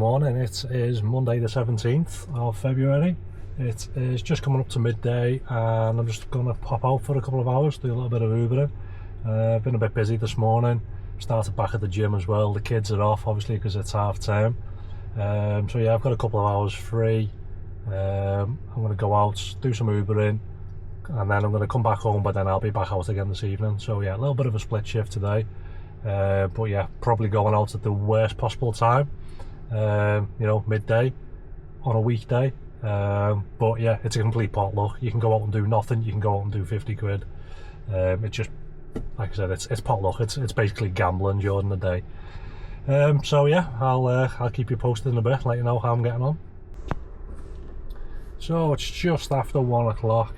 morning. It is Monday the 17th of February. It is just coming up to midday and I'm just going to pop out for a couple of hours, do a little bit of Ubering. I've been a bit busy this morning, started back at the gym as well. The kids are off obviously because it's half term. So yeah, I've got a couple of hours free. I'm going to go out, do some Ubering, and then I'm going to come back home, but then I'll be back out again this evening. So yeah, a little bit of a split shift today. But yeah, probably going out at the worst possible time, you know, midday on a weekday. But yeah, it's a complete potluck. You can go out and do nothing, you can go out and do 50 quid. It just, like I said, it's potluck. It's basically gambling during the day. So yeah, I'll keep you posted in a bit, let you know how I'm getting on. So it's just after 1 o'clock.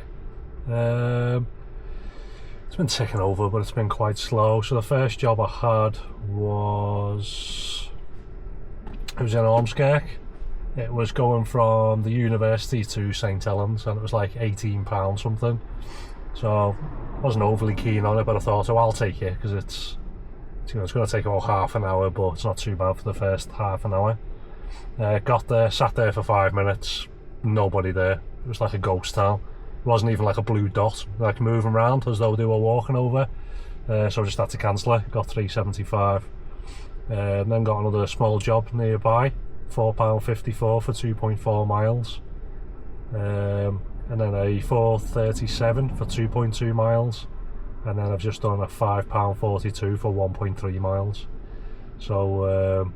It's been ticking over, but it's been quite slow. So the first job I had was in Ormskirk. It was going from the university to St Helens, and it was like £18 something. So I wasn't overly keen on it, but I thought, oh, I'll take it because it's you know, it's going to take about half an hour, but it's not too bad for the first half an hour. Got there, sat there for 5 minutes, nobody there. It was like a ghost town. It wasn't even like a blue dot, like moving around as though they were walking over. So I just had to cancel it. Got £3.75. Then got another small job nearby, £4.54 for 2.4 miles. And then a £4.37 for 2.2 miles. And then I've just done a £5.42 for 1.3 miles. So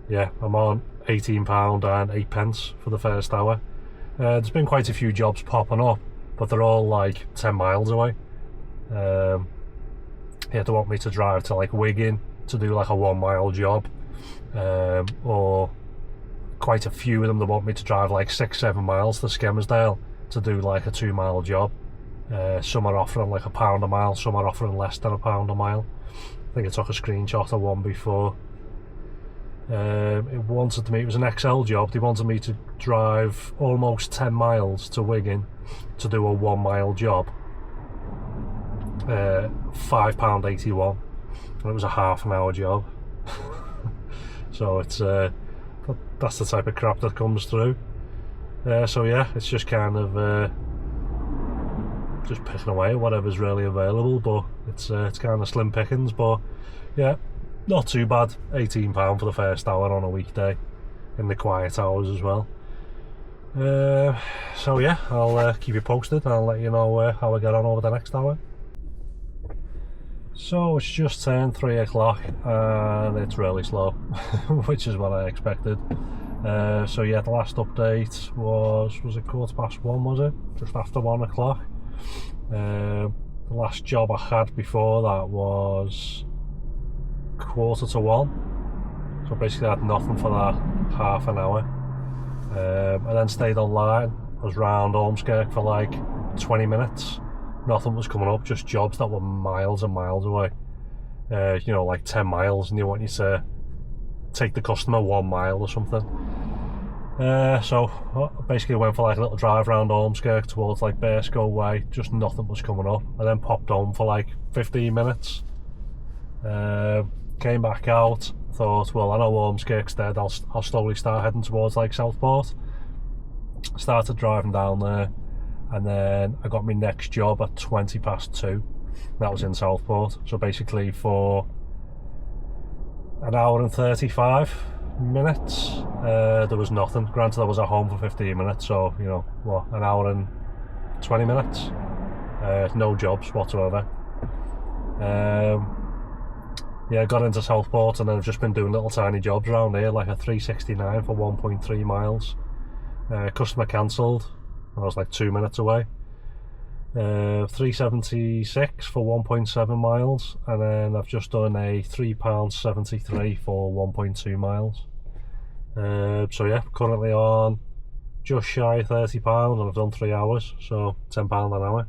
yeah, I'm on £18 and 8 pence for the first hour. There's been quite a few jobs popping up, but they're all like 10 miles away. Yeah, they want me to drive to like Wigan to do like a 1 mile job, or quite a few of them, they want me to drive like 6-7 miles to Skelmersdale to do like a 2 mile job. Some are offering like £1 a mile, some are offering less than £1 a mile. I think I took a screenshot of one before. It was an XL job. They wanted me to drive almost 10 miles to Wigan to do a 1 mile job. £5.81, and it was a half an hour job. So it's that's the type of crap that comes through. So yeah, it's just kind of just picking away at whatever's really available, but it's kind of slim pickings. But yeah, not too bad. £18 for the first hour on a weekday, in the quiet hours as well. So yeah, I'll keep you posted and I'll let you know how I get on over the next hour. So it's just turned 3 o'clock and it's really slow, which is what I expected. So yeah, the last update was it 1:15, was it? Just after 1 o'clock. The last job I had before that was 1:45. So basically I had nothing for that half an hour. I then stayed online. I was round Ormskirk for like 20 minutes. Nothing was coming up, just jobs that were miles and miles away. You know, like 10 miles, and they want you to take the customer 1 mile or something. So I basically went for like a little drive around Ormskirk towards like Bearscough way. Just nothing was coming up. I then popped home for like 15 minutes. Came back out, thought, well, I know Ormskirk's dead, I'll slowly start heading towards like Southport. Started driving down there, and then I got my next job at 2:20. That was in Southport. So basically for an hour and 35 minutes, there was nothing. Granted, I was at home for 15 minutes, so you know, what, an hour and 20 minutes, no jobs whatsoever. Yeah, I got into Southport and then I've just been doing little tiny jobs around here, like a 3.69 for 1.3 miles. Customer cancelled, I was like 2 minutes away. 3.76 for 1.7 miles, and then I've just done a £3.73 for 1.2 miles. So yeah, currently on just shy of £30, and I've done 3 hours, so £10 an hour.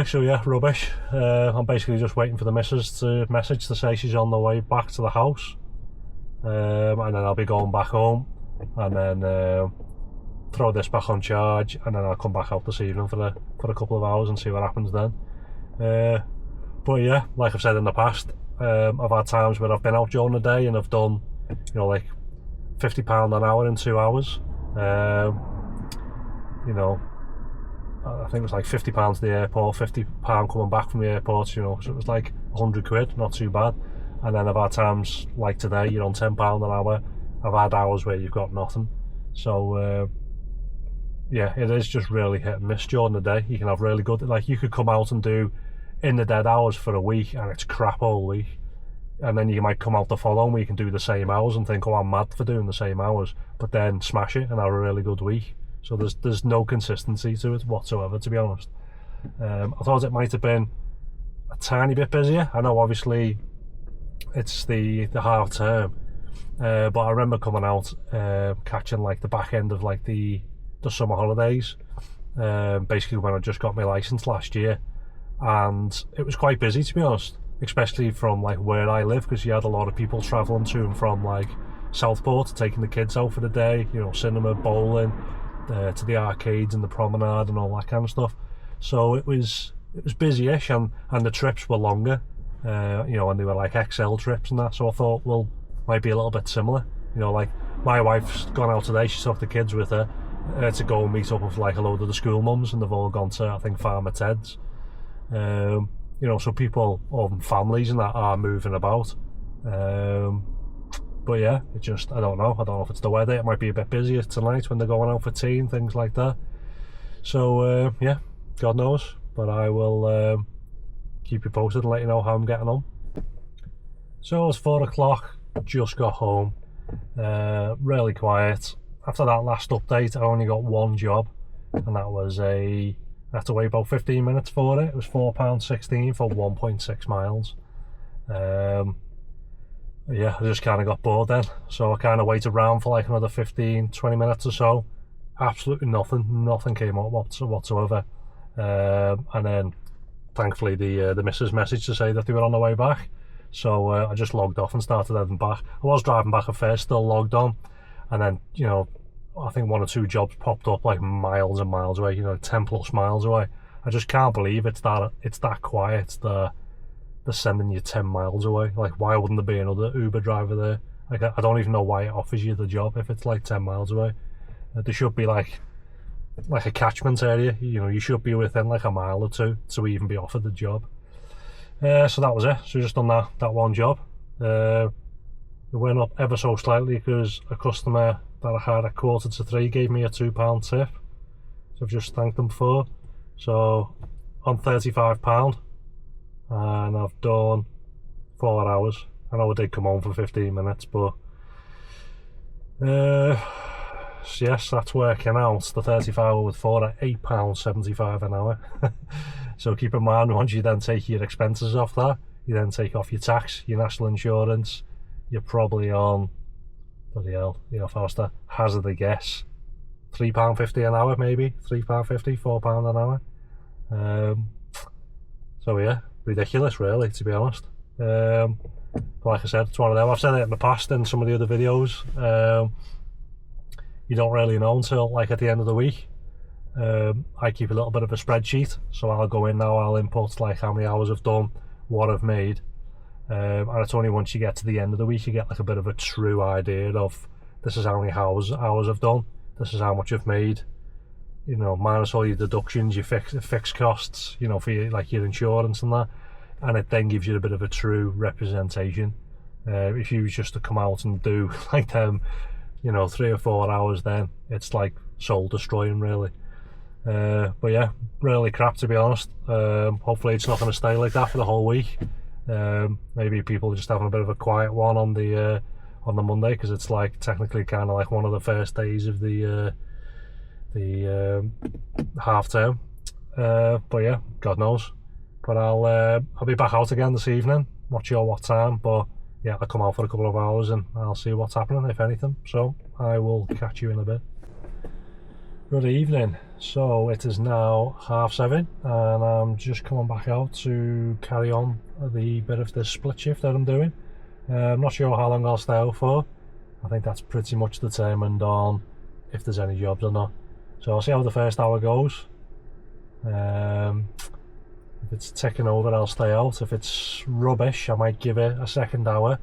So yeah, rubbish. I'm basically just waiting for the missus to message to say she's on the way back to the house, and then I'll be going back home, and then throw this back on charge, and then I'll come back out this evening for a couple of hours and see what happens then. But yeah, like I've said in the past, I've had times where I've been out during the day and I've done you know, like £50 an hour in 2 hours. You know, I think it was like £50 to the airport, £50 coming back from the airport, you know, so it was like 100 quid, not too bad. And then I've had times like today, you're on £10 an hour. I've had hours where you've got nothing. So yeah, it is just really hit and miss during the day. You can have really good, like you could come out and do in the dead hours for a week and it's crap all week. And then you might come out the following week and do the same hours and think, oh, I'm mad for doing the same hours, but then smash it and have a really good week. So there's no consistency to it whatsoever, to be honest. I thought it might have been a tiny bit busier. I know obviously it's the half term, but I remember coming out catching like the back end of like the summer holidays, basically when I just got my license last year, and it was quite busy, to be honest, especially from like where I live, because you had a lot of people travelling to and from like Southport, taking the kids out for the day, you know, cinema, bowling, to the arcades and the promenade and all that kind of stuff. So it was busy-ish, and the trips were longer, you know, and they were like XL trips and that. So I thought, well, might be a little bit similar, you know, like my wife's gone out today, she took the kids with her to go and meet up with like a load of the school mums, and they've all gone to, I think, Farmer Ted's. You know, so people or families and that are moving about. But yeah, it just, I don't know if it's the weather. It might be a bit busier tonight when they're going out for tea and things like that. So yeah, God knows, but I will keep you posted and let you know how I'm getting on. So it's 4 o'clock, just got home, really quiet. After that last update, I only got one job, and that was I had to wait about 15 minutes for it. It was £4.16 for 1.6 miles. Yeah, I just kind of got bored then, so I kind of waited around for like another 15-20 minutes or so. Absolutely nothing came up whatsoever. And then thankfully the missus messaged to say that they were on their way back, so I just logged off and started heading back. I was driving back at first, still logged on, and then, you know, I think 1 or 2 jobs popped up like miles and miles away, you know, 10+ miles away. I just can't believe it's that quiet. They're sending you 10 miles away. Like, why wouldn't there be another Uber driver there? Like, I don't even know why it offers you the job if it's like 10 miles away. There should be like a catchment area, you know, you should be within like a mile or two to even be offered the job. So that was it. So just done that one job. It went up ever so slightly because a customer that I had at 2:45 gave me a £2 tip, so I've just thanked them for. So on £35, and I've done 4 hours. I know I did come home for 15 minutes, but yes, that's working out. The 35 with 4 at £8.75 an hour. So keep in mind, once you then take your expenses off that, you then take off your tax, your national insurance, you're probably on, bloody hell, you know, if I was to hazard a guess, £3.50 an hour, maybe £3.50, £4 an hour. So yeah, ridiculous really, to be honest. But like I said, it's one of them. I've said it in the past in some of the other videos. You don't really know until like at the end of the week. I keep a little bit of a spreadsheet, so I'll go in now, I'll input like how many hours I've done, what I've made, and it's only once you get to the end of the week you get like a bit of a true idea of, this is how many hours I've done, this is how much I've made, you know, minus all your deductions, your fixed costs, you know, for your, like your insurance and that, and it then gives you a bit of a true representation. If you was just to come out and do like them, you know, 3 or 4 hours, then it's like soul destroying really. But yeah, really crap, to be honest. Hopefully it's not going to stay like that for the whole week. Maybe people are just having a bit of a quiet one on the Monday, because it's like technically kind of like one of the first days of the half term. But yeah, God knows. But I'll be back out again this evening. Not sure what time, but yeah, I'll come out for a couple of hours and I'll see what's happening, if anything. So I will catch you in a bit. Good evening. So it is now 7:30 and I'm just coming back out to carry on the bit of this split shift that I'm doing. I'm not sure how long I'll stay out for. I think that's pretty much determined on if there's any jobs or not. So I'll see how the first hour goes. If it's ticking over, I'll stay out. If it's rubbish, I might give it a second hour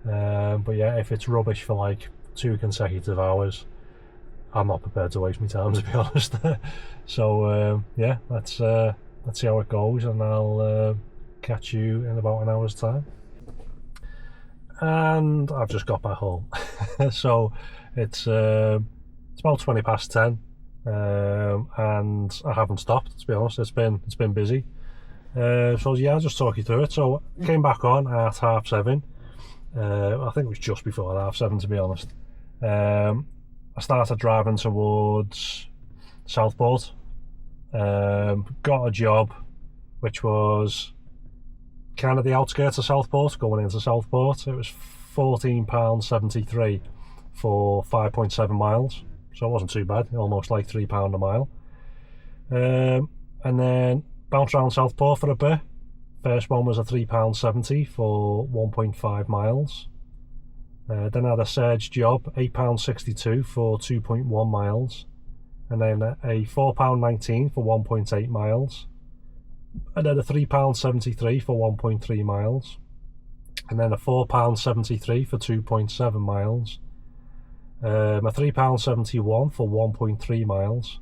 But yeah, if it's rubbish for like 2 consecutive hours, I'm not prepared to waste my time, to be honest. So yeah, let's see how it goes, and I'll catch you in about an hour's time. And I've just got back home. So it's about 20 past 10, and I haven't stopped, to be honest. It's been busy. So yeah, I'll just talk you through it. So I came back on at 7:30. I think it was just before 7:30, to be honest. I started driving towards Southport. Got a job which was kind of the outskirts of Southport, going into Southport. It was £14.73 for 5.7 miles, so it wasn't too bad, almost like £3 a mile. And then bounced around Southport for a bit. First one was a £3.70 for 1.5 miles. Then I had a surge job, £8.62 for 2.1 miles. And then a £4.19 for 1.8 miles. And then a £3.73 for 1.3 miles. And then a £4.73 for 2.7 miles. A £3.71 for 1.3 miles.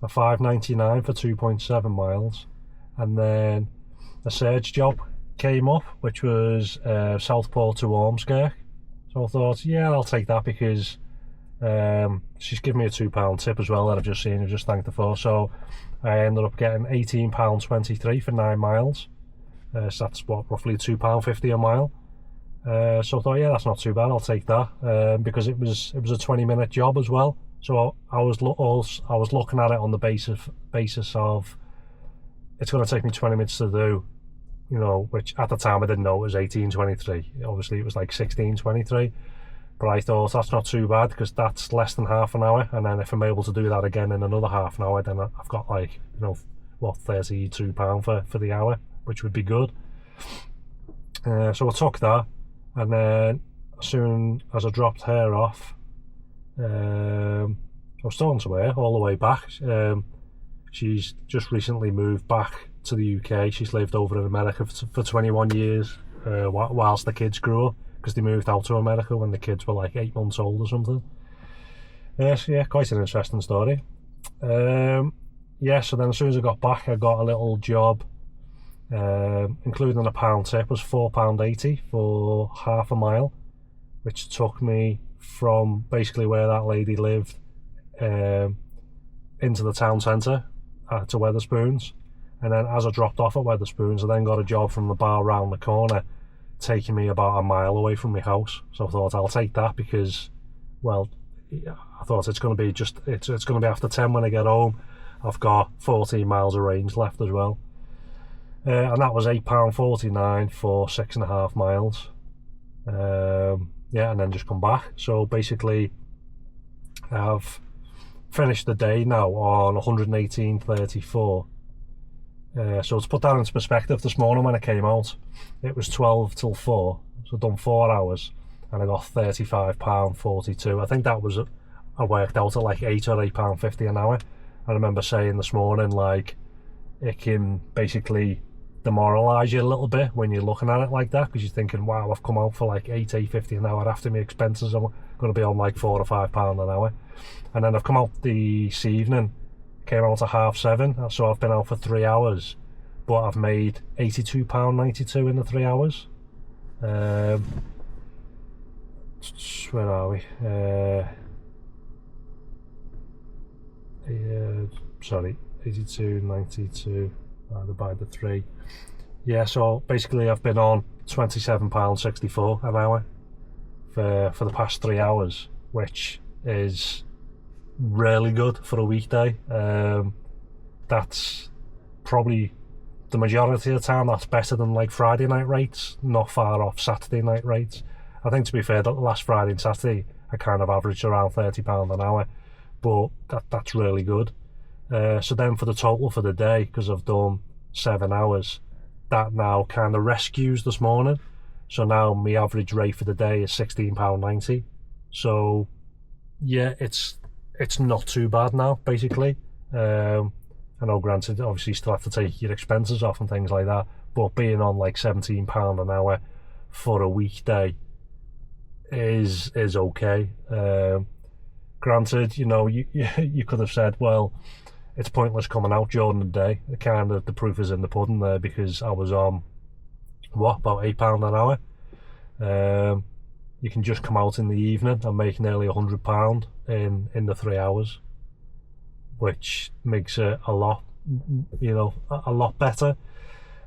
A £5.99 for 2.7 miles. And then a surge job came up, which was Southport to Ormskirk. So I thought, yeah, I'll take that, because she's given me a £2 tip as well that I've just seen. I've just thanked her for. So I ended up getting £18.23 for 9 miles. So that's what, roughly £2.50 a mile. So I thought, yeah, that's not too bad. I'll take that, because it was a 20-minute job as well. So I was looking at it on the basis of it's going to take me 20 minutes to do, you know, which at the time I didn't know it was 18.23. Obviously it was like 16.23, but I thought that's not too bad, because that's less than half an hour. And then if I'm able to do that again in another half an hour, then I've got, like, you know, what, £32 for the hour, which would be good. So I took that, and then as soon as I dropped her off, I was talking to her all the way back. She's just recently moved back to the UK. She's lived over in America for 21 years, whilst the kids grew up, because they moved out to America when the kids were like 8 months old or something. So yeah, quite an interesting story. Yeah, so then as soon as I got back, I got a little job, including a £1 tip, was £4.80 for half a mile, which took me from basically where that lady lived into the town centre to Wetherspoons. And then as I dropped off at Wetherspoons, I then got a job from the bar round the corner, taking me about a mile away from my house. So I thought, I'll take that, because, well, I thought it's going to be it's going to be after 10 when I get home. I've got 14 miles of range left as well. And that was £8.49 for 6.5 miles. Yeah, and then just come back. So basically, I've finished the day now on 118.34. So to put that into perspective, this morning when I came out, it was 12 till 4, so I've done 4 hours, and I got £35.42. I think that was, I worked out at like £8 or £8.50 an hour. I remember saying this morning, like, it can basically demoralise you a little bit when you're looking at it like that, because you're thinking, wow, I've come out for like £8.50 an hour after my expenses. I'm going to be on like £4 or £5 an hour. And then I've come out this evening, came out at 7:30, so I've been out for 3 hours, but I've made £82.92 in the 3 hours. Where are we? Sorry, 82.92 divided by the 3. Yeah, so basically I've been on £27.64 an hour for the past 3 hours, which is really good for a weekday. That's probably the majority of the time. That's better than like Friday night rates, not far off Saturday night rates. I think, to be fair, that last Friday and Saturday I kind of averaged around £30 an hour, but that's really good. So then for the total for the day, because I've done 7 hours, that now kind of rescues this morning. So now my average rate for the day is £16.90. So yeah, it's not too bad now, basically. I know, granted, obviously you still have to take your expenses off and things like that, but being on like £17 an hour for a weekday is okay. Granted, you could have said, well, it's pointless coming out during the day. Kind of the proof is in the pudding there, because I was on about £8 an hour. You can just come out in the evening and make nearly £100 in the 3 hours, which makes it a lot better.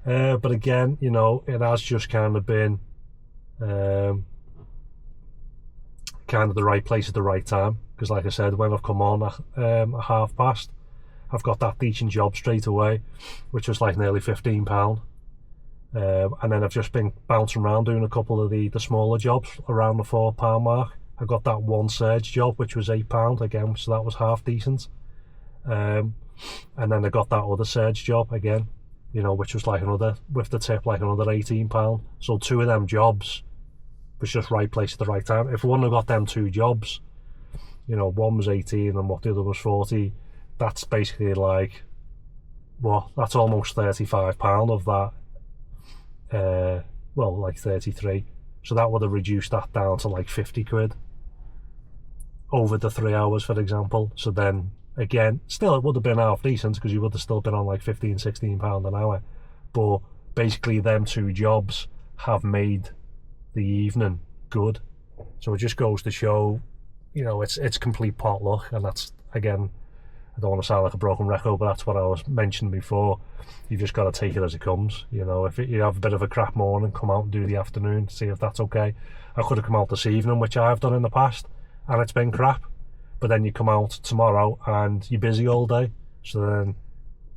But again, it has just kind of been kind of the right place at the right time, because like I said, when I've come on at past, I've got that teaching job straight away, which was like nearly £15. And then I've just been bouncing around doing a couple of the smaller jobs around the £4 mark. I got that one surge job, which was £8 again, so that was half decent. And then I got that other surge job again, which was like another, with the tip, like another £18. So 2 of them jobs was just right place at the right time. If one had got them 2 jobs, one was 18 and the other was 40, that's basically like, that's almost £35 of that. Like 33, so that would have reduced that down to like 50 quid over the 3 hours, for example. So then again, still it would have been half decent, because you would have still been on like £15-16 an hour, but basically them 2 jobs have made the evening good. So it just goes to show, it's complete pot luck. And that's, again, I don't want to sound like a broken record, but that's what I was mentioning before. You've just got to take it as it comes. If you have a bit of a crap morning, come out and do the afternoon, see if that's okay. I could have come out this evening, which I've done in the past, and it's been crap. But then you come out tomorrow and you're busy all day, so then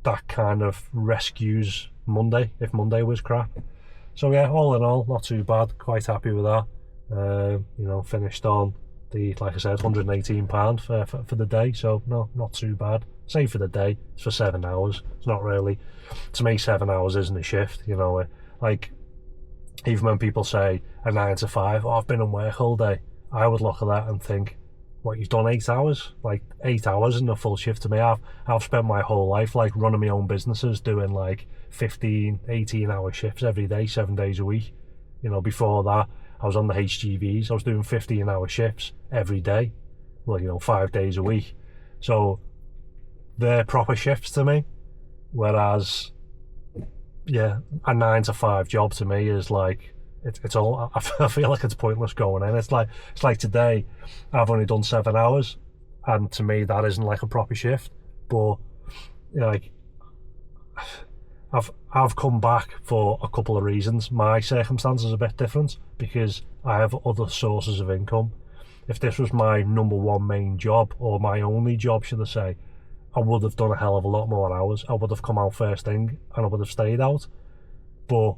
that kind of rescues Monday, if Monday was crap. So yeah, all in all, not too bad. Quite happy with that. Finished on like I said, £118 for the day, so no, not too bad. Say for the day, it's for 7 hours. It's not really, to me, 7 hours isn't a shift. Like, even when people say a 9 to 5, I've been in work all day, I would look at that and think, what, you've done 8 hours? Like, 8 hours isn't a full shift to me. I've spent my whole life like running my own businesses, doing like 15-18 hour shifts every day, 7 days a week. Before that, I was on the HGVs, I was doing 15-hour shifts every day, 5 days a week. So they're proper shifts to me, whereas a 9 to 5 job to me is like, it's all, I feel like it's pointless going in. It's like today I've only done 7 hours, and to me that isn't like a proper shift. But I've come back for a couple of reasons. My circumstances are a bit different, because I have other sources of income. If this was my number one main job, or my only job should I say, I would have done a hell of a lot more hours. I would have come out first thing and I would have stayed out. But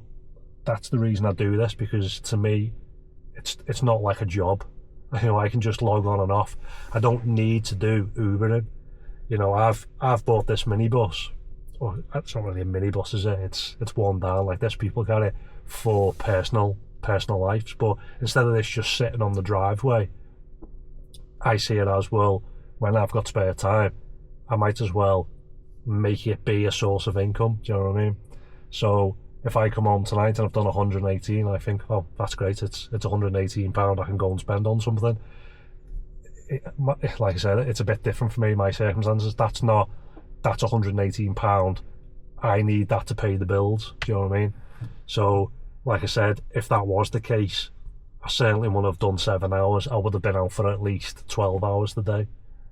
that's the reason I do this, because to me it's not like a job. I can just log on and off. I don't need to do Ubering. I've bought this minibus. Well, it's not really a minibus, is it? It's one down like this. People get it for personal lives, but instead of this just sitting on the driveway, I see it as, well, when I've got spare time, I might as well make it be a source of income. Do you know what I mean? So if I come home tonight and I've done 118, I think, oh, that's great, it's £118 I can go and spend on something. Like I said, it's a bit different for me, my circumstances. That's £118. I need that to pay the bills. Do you know what I mean? So, like I said, if that was the case, I certainly wouldn't have done 7 hours. I would have been out for at least 12 hours a day,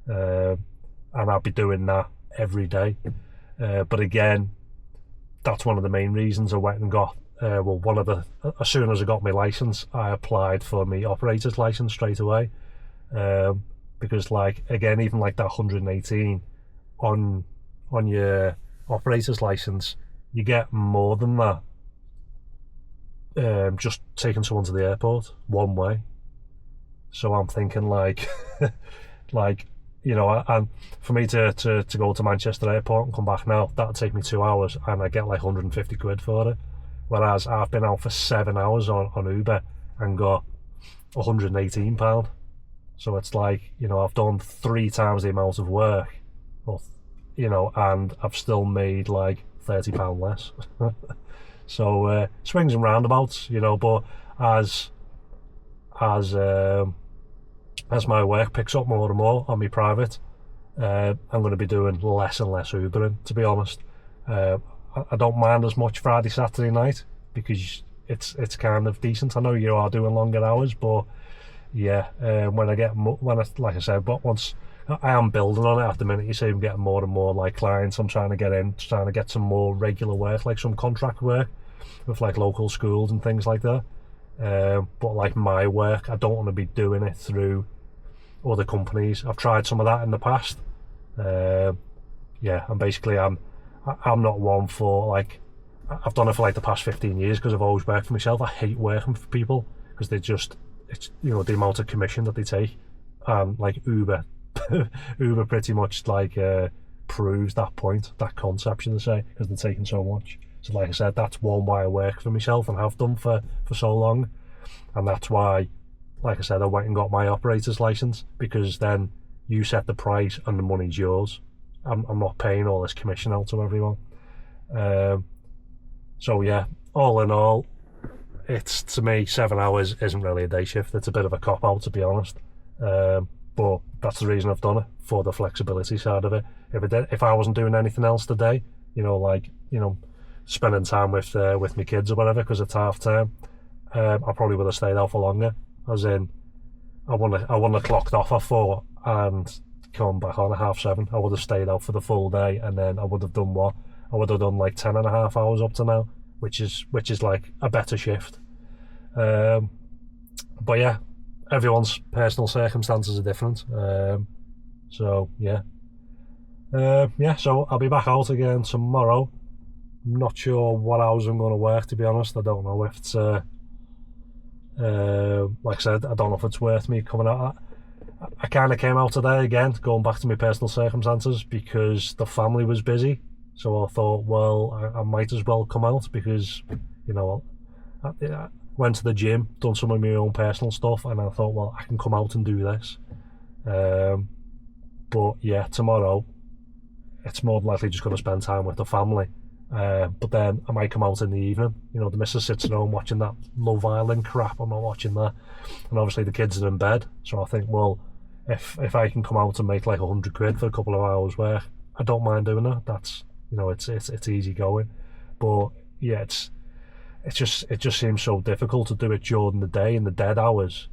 and I'd be doing that every day. But again, that's one of the main reasons I went and got. As soon as I got my license, I applied for my operator's license straight away, because, like, again, even like that 118 on your operator's license, you get more than that just taking someone to the airport one way. So I'm thinking, like and for me to go to Manchester airport and come back now, that'd take me 2 hours, and I get like 150 quid for it. Whereas I've been out for 7 hours on Uber and got £118. So it's like, I've done 3 times the amount of work, and I've still made like £30 less. So swings and roundabouts, but as as my work picks up more and more on my private, I'm going to be doing less and less Ubering, to be honest. I don't mind as much Friday, Saturday night, because it's kind of decent. I know you are doing longer hours, but yeah, like I said, but once I am building on it at the minute, you see I'm getting more and more like clients. I'm trying to get some more regular work, like some contract work with like local schools and things like that. But like my work, I don't want to be doing it through other companies. I've tried some of that in the past. Yeah, and basically I'm not one for, like, I've done it for like the past 15 years because I've always worked for myself. I hate working for people because it's the amount of commission that they take, and like Uber pretty much like proves that point, that concept, should I say, because they're taking so much. So like I said, that's one why I work for myself and have done for so long, and that's why, like I said, I went and got my operator's license, because then you set the price and the money's yours. I'm not paying all this commission out to everyone. So yeah, all in all, it's, to me, 7 hours isn't really a day shift. It's a bit of a cop out, to be honest. But that's the reason I've done it, for the flexibility side of it. If I wasn't doing anything else today, spending time with my kids or whatever, because it's half term, I probably would have stayed out for longer. As in, I wouldn't have clocked off at 4 and come back on at 7:30. I would have stayed out for the full day, and then I would have done like 10.5 hours up to now, which is like a better shift. But yeah, everyone's personal circumstances are different. So yeah, so I'll be back out again tomorrow. I'm not sure what hours I'm going to work, to be honest. I don't know if it's like I said, I don't know if it's worth me coming out. I kind of came out today again, going back to my personal circumstances, because the family was busy. So I thought, well, I might as well come out, because I went to the gym, done some of my own personal stuff, and I thought, well, I can come out and do this. But yeah, tomorrow it's more than likely just going to spend time with the family. But then I might come out in the evening. The missus sits at home watching that Love Island crap. I'm not watching that, and obviously the kids are in bed. So I think, well, if I can come out and make like 100 quid for a couple of hours work, I don't mind doing that. That's it's easy going. But yeah, it just seems so difficult to do it during the day in the dead hours.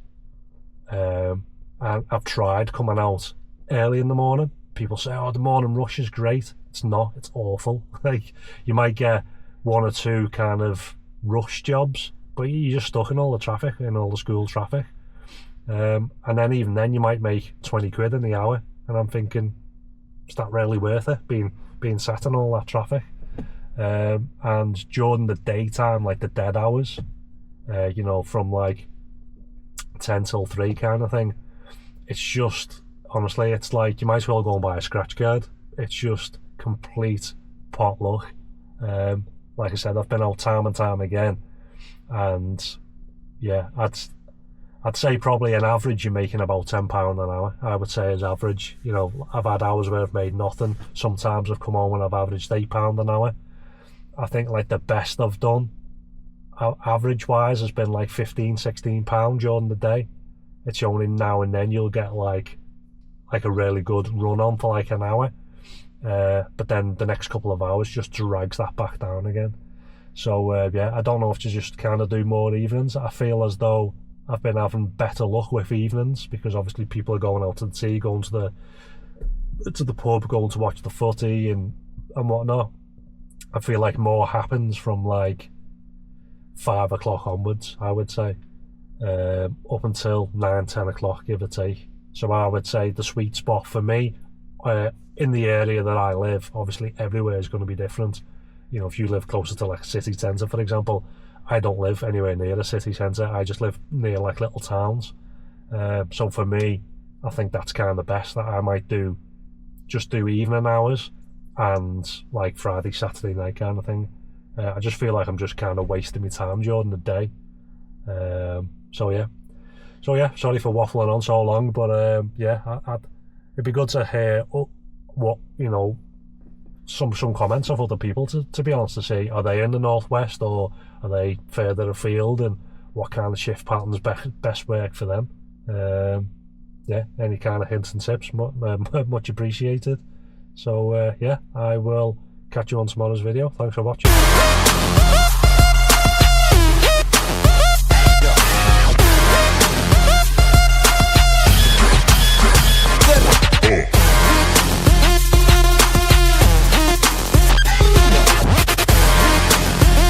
And I've tried coming out early in the morning. People say, oh, the morning rush is great. It's not. It's awful. Like, you might get one or two kind of rush jobs, but you're just stuck in all the traffic, in all the school traffic. And then even then you might make 20 quid in the hour, and I'm thinking, is that really worth it, being sat in all that traffic? And during the daytime, like the dead hours, from like 10 till 3 kind of thing, it's just, honestly, it's like you might as well go and buy a scratch card. It's just complete potluck. Like I said, I've been out time and time again, and yeah, I'd say probably an average you're making about £10 an hour. I would say as average. I've had hours where I've made nothing. Sometimes I've come home and I've averaged £8 an hour. I think like the best I've done, average wise, has been like £15-16 during the day. It's only now and then you'll get like a really good run on for like an hour, but then the next couple of hours just drags that back down again. So yeah, I don't know if to just kind of do more evenings. I feel as though I've been having better luck with evenings, because obviously people are going out to the tea, going to the pub, going to watch the footy and whatnot. I feel like more happens from like 5 o'clock onwards, I would say, up until 9-10 o'clock, give or take. So I would say the sweet spot for me, in the area that I live, obviously everywhere is going to be different. If you live closer to like a city centre, for example, I don't live anywhere near a city centre. I just live near like little towns. So for me, I think that's kind of best, that I might do evening hours and like Friday, Saturday night kind of thing. I just feel like I'm just kind of wasting my time during the day. So yeah, sorry for waffling on so long, but yeah, it'd be good to hear what some comments of other people, to be honest, to see, are they in the northwest or are they further afield, and what kind of shift patterns best work for them. Yeah, any kind of hints and tips, much appreciated. So yeah, I will catch you on tomorrow's video. Thanks for watching.